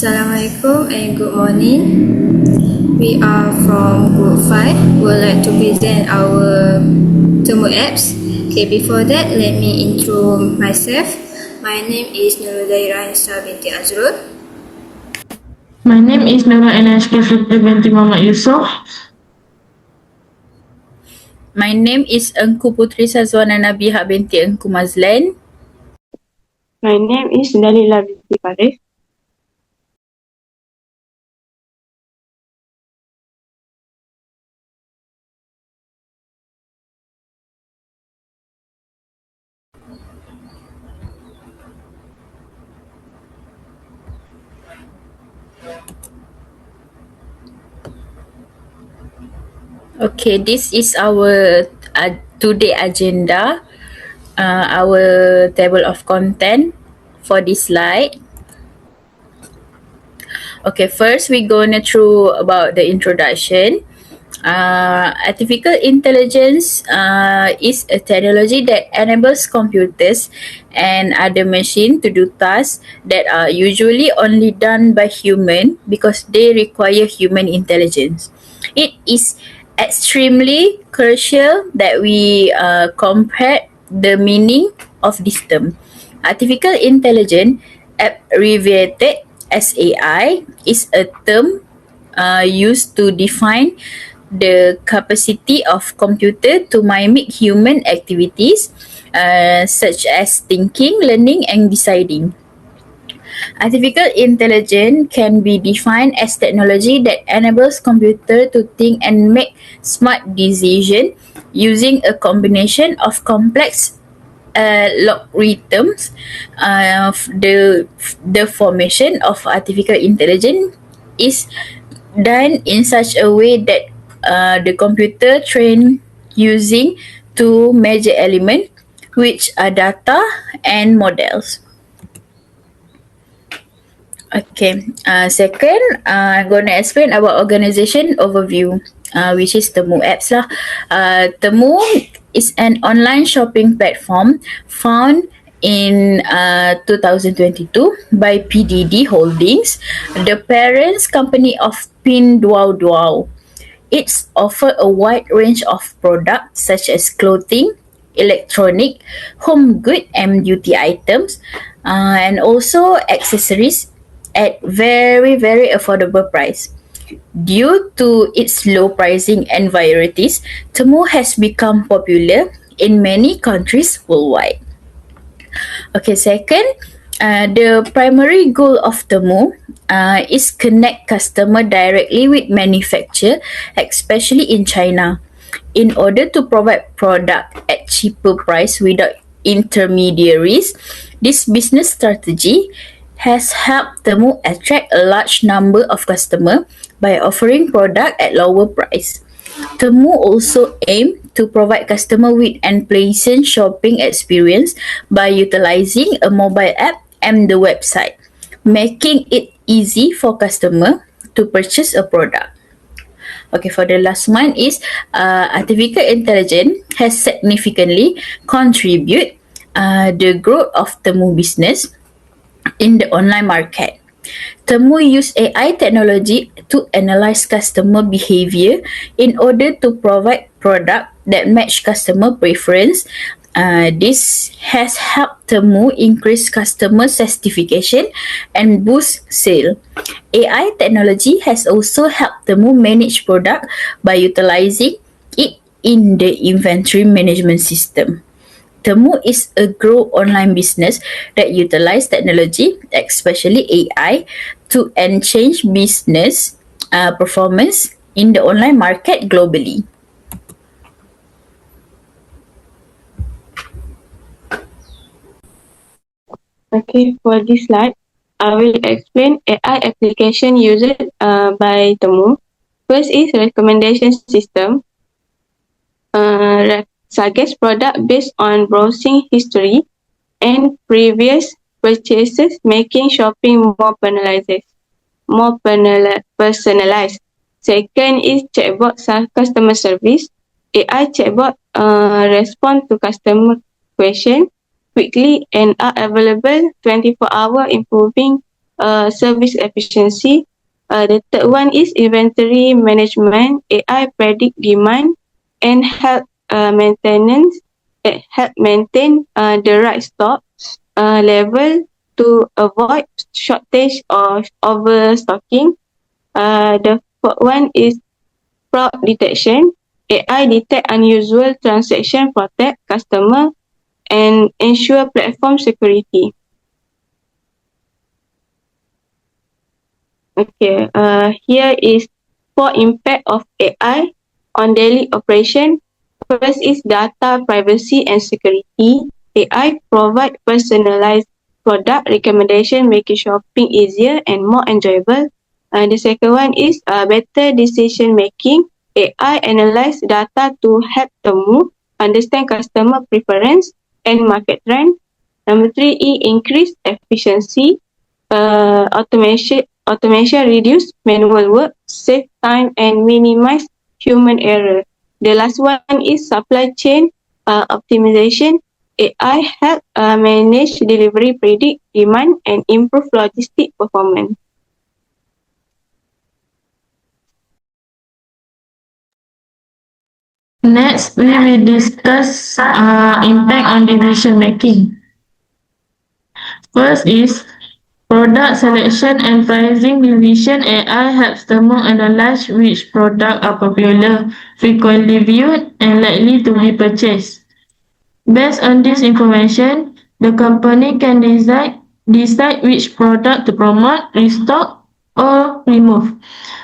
Assalamualaikum and good morning. We are from Group 5. We would like to present our Temu apps. Okay, before that, let me intro myself. My name is Nurul Daira Nisa binti Azrul. My name is Nurul NSK Fitri binti Muhammad Yusof. My name is Engku Putri Sazwana Nabiha binti Engku Mazlan. My name is Dalila binti Faris. Okay, this is our today agenda, our table of content for this slide. Okay, first we're gonna through about the introduction. Artificial intelligence is a technology that enables computers and other machines to do tasks that are usually only done by human because they require human intelligence. It is extremely crucial that we compare the meaning of this term. Artificial intelligence, abbreviated as AI, is a term used to define the capacity of computer to mimic human activities such as thinking, learning and deciding. Artificial intelligence can be defined as technology that enables computer to think and make smart decisions using a combination of complex logarithms. The formation of artificial intelligence is done in such a way that the computer trained using two major elements, which are data and models. Okay, second, I'm going to explain about organization overview, which is Temu apps lah. Temu is an online shopping platform found in 2022 by PDD Holdings, the parent company of Pinduoduo. It's offer a wide range of products such as clothing, electronic, home good and beauty items, and also accessories at very affordable price. Due to its low pricing and varieties, Temu has become popular in many countries worldwide. Okay, second, the primary goal of Temu is connect customer directly with manufacturer, especially in China, in order to provide product at cheaper price without intermediaries. This business strategy has helped Temu attract a large number of customers by offering product at lower price. Temu also aim to provide customer with an pleasant shopping experience by utilizing a mobile app and the website, making it easy for customer to purchase a product. Okay, for the last one is artificial intelligence has significantly contribute the growth of Temu business in the online market. Temu use AI technology to analyze customer behavior in order to provide product that match customer preference. This has helped Temu increase customer satisfaction and boost sale. AI technology has also helped Temu manage product by utilizing it in the inventory management system. Temu is a grow online business that utilize technology, especially AI, to enhance business performance in the online market globally. Okay, for this slide, I will explain AI application used by Temu. First is recommendation system. Suggest product based on browsing history and previous purchases, making shopping more personalized. Second is chatbot customer service. AI chatbot respond to customer question quickly and are available 24 hours, improving service efficiency. The third one is inventory management. AI predict demand and help maintain the right stock level to avoid shortage or overstocking. The fourth one is fraud detection. AI detect unusual transaction, protect customer, and ensure platform security. Okay, here is four impact of AI on daily operation. First is data privacy and security. AI provide personalized product recommendation, making shopping easier and more enjoyable. The second one is better decision making. AI analyze data to help Temu understand customer preference and market trend. Number three, increase efficiency. Automation reduce manual work, save time, and minimize human error. The last one is supply chain optimization. AI help manage delivery, predict demand, and improve logistic performance. Next, we will discuss impact on decision making. First is product selection and pricing decision. AI helps Temu analyze which products are popular, frequently viewed, and likely to be purchased. Based on this information, the company can decide which product to promote, restock, or remove.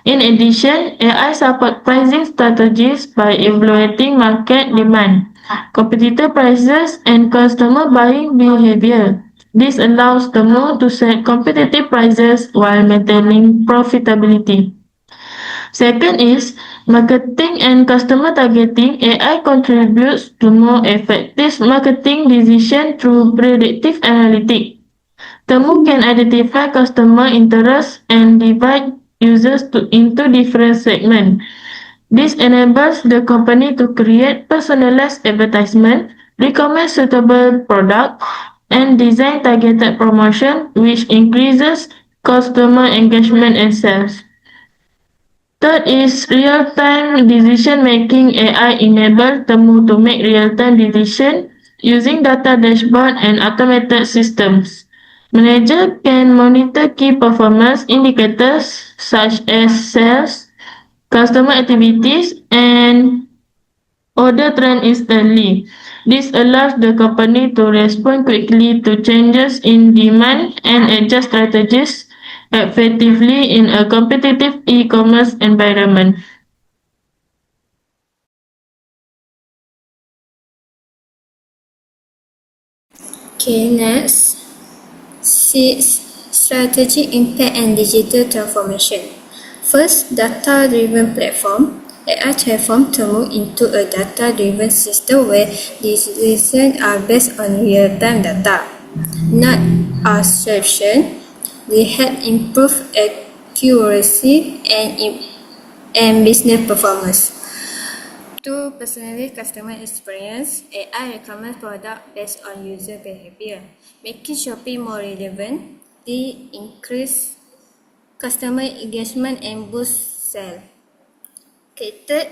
In addition, AI support pricing strategies by evaluating market demand, competitor prices, and customer buying behavior. This allows Temu to set competitive prices while maintaining profitability. Second is marketing and customer targeting. AI contributes to more effective marketing decision through predictive analytics. Temu can identify customer interests and divide users into different segments. This enables the company to create personalized advertisement, recommend suitable products, and design targeted promotion, which increases customer engagement and sales. Third is real-time decision-making. AI enable Temu to make real-time decisions using data dashboard and automated systems. Manager can monitor key performance indicators such as sales, customer activities, and order trend instantly. This allows the company to respond quickly to changes in demand and adjust strategies effectively in a competitive e-commerce environment. Okay, next. 6. Strategy, impact, and digital transformation. First, data-driven platform. AI transform Temu into a data-driven system where decisions are based on real-time data, not assumption. They help improve accuracy and business performance. To personalize customer experience, AI recommends products based on user behavior, making shopping more relevant. They increase customer engagement and boost sales. Okay, third,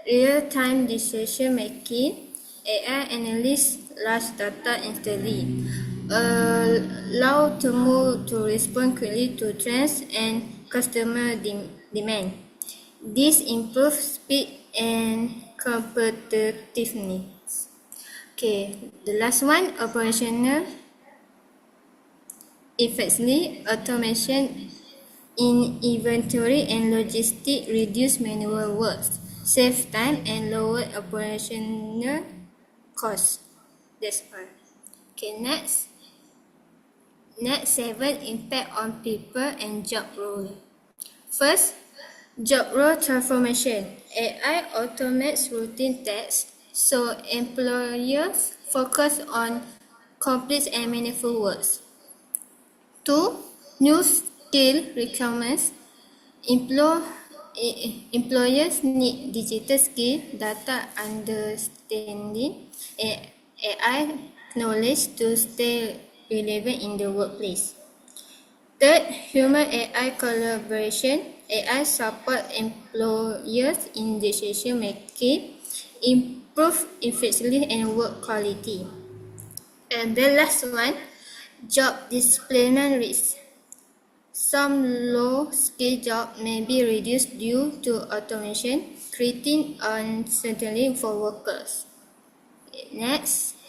real-time decision making. AI analyze large data instantly, allow Temu to respond quickly to trends and customer demand. This improves speed and competitiveness. Okay, the last one, operational effectively. Automation in inventory and logistics reduce manual work, save time, and lower operational costs. That's all. Okay, next. Next, 7, impact on people and job role. First, job role transformation. AI automates routine tasks, so employers focus on complex and meaningful work. 2. New skill requirements. Employers need digital skill, data understanding, and AI knowledge to stay relevant in the workplace. Third, human AI collaboration. AI support employers in decision making, improve efficiency and work quality. And the last one, job displacement risk. Some low-skill jobs may be reduced due to automation, creating uncertainty for workers. Next.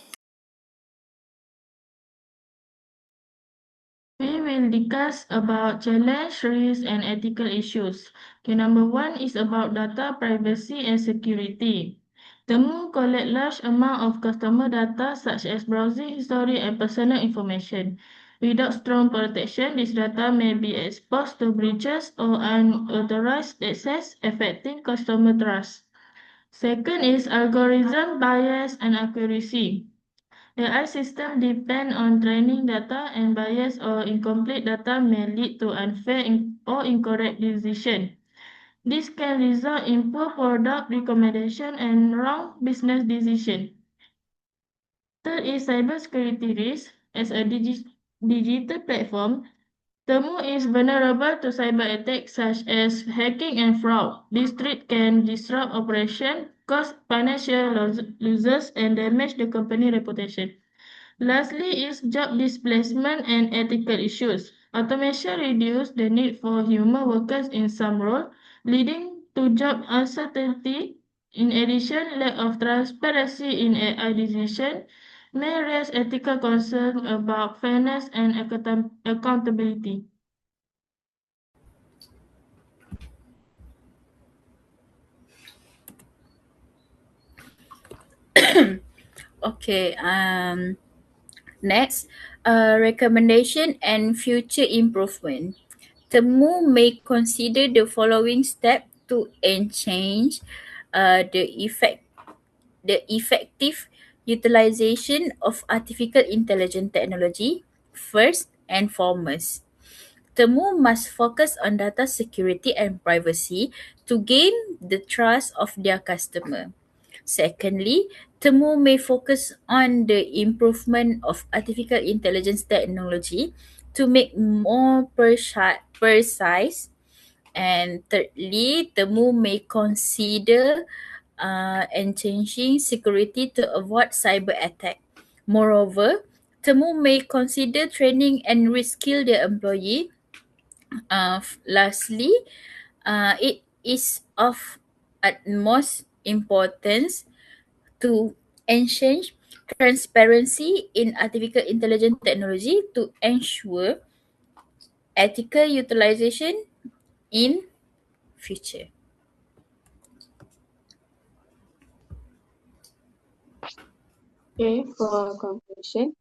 We will discuss about challenge, risks, and ethical issues. Okay, number one is about data privacy and security. Temu collect large amount of customer data such as browsing history and personal information. Without strong protection, this data may be exposed to breaches or unauthorized access, affecting customer trust. Second is algorithm bias and accuracy. AI system depend on training data, and biased or incomplete data may lead to unfair or incorrect decision. This can result in poor product recommendation and wrong business decision. Third is cybersecurity risk. As a digital platform, Temu is vulnerable to cyber attacks such as hacking and fraud. This threat can disrupt operation, cause financial losses, and damage the company reputation. Lastly is job displacement and ethical issues. Automation reduces the need for human workers in some roles, leading to job uncertainty. In addition, lack of transparency in AI decision may raise ethical concerns about fairness and accountability. Okay. Next, recommendation and future improvement. Temu may consider the following step to enhance the effective utilization of artificial intelligence technology. First and foremost, Temu must focus on data security and privacy to gain the trust of their customer. Secondly, Temu may focus on the improvement of artificial intelligence technology to make more precise. And thirdly, Temu may consider enhancing security to avoid cyber attack. Moreover, Temu may consider training and reskill their employee. Lastly, it is of utmost importance to ensure transparency in artificial intelligence technology to ensure ethical utilization in future. Okay, for conclusion,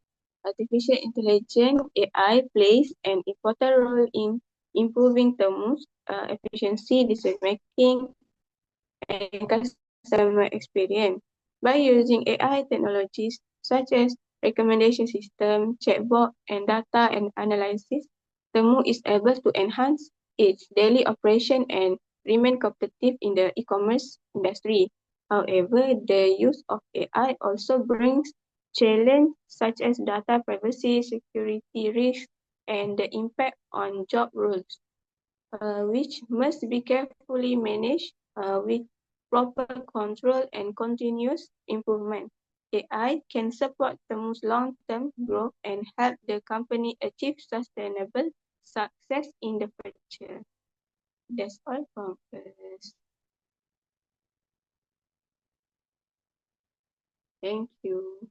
artificial intelligence AI plays an important role in improving Temu's efficiency, decision making, and customer experience. By using AI technologies such as recommendation system, chatbot, and data and analysis, Temu is able to enhance its daily operation and remain competitive in the e-commerce industry. However, the use of AI also brings challenges such as data privacy, security risks, and the impact on job roles, which must be carefully managed with proper control and continuous improvement. AI can support Temu's long-term growth and help the company achieve sustainable success in the future. That's all from us. Thank you.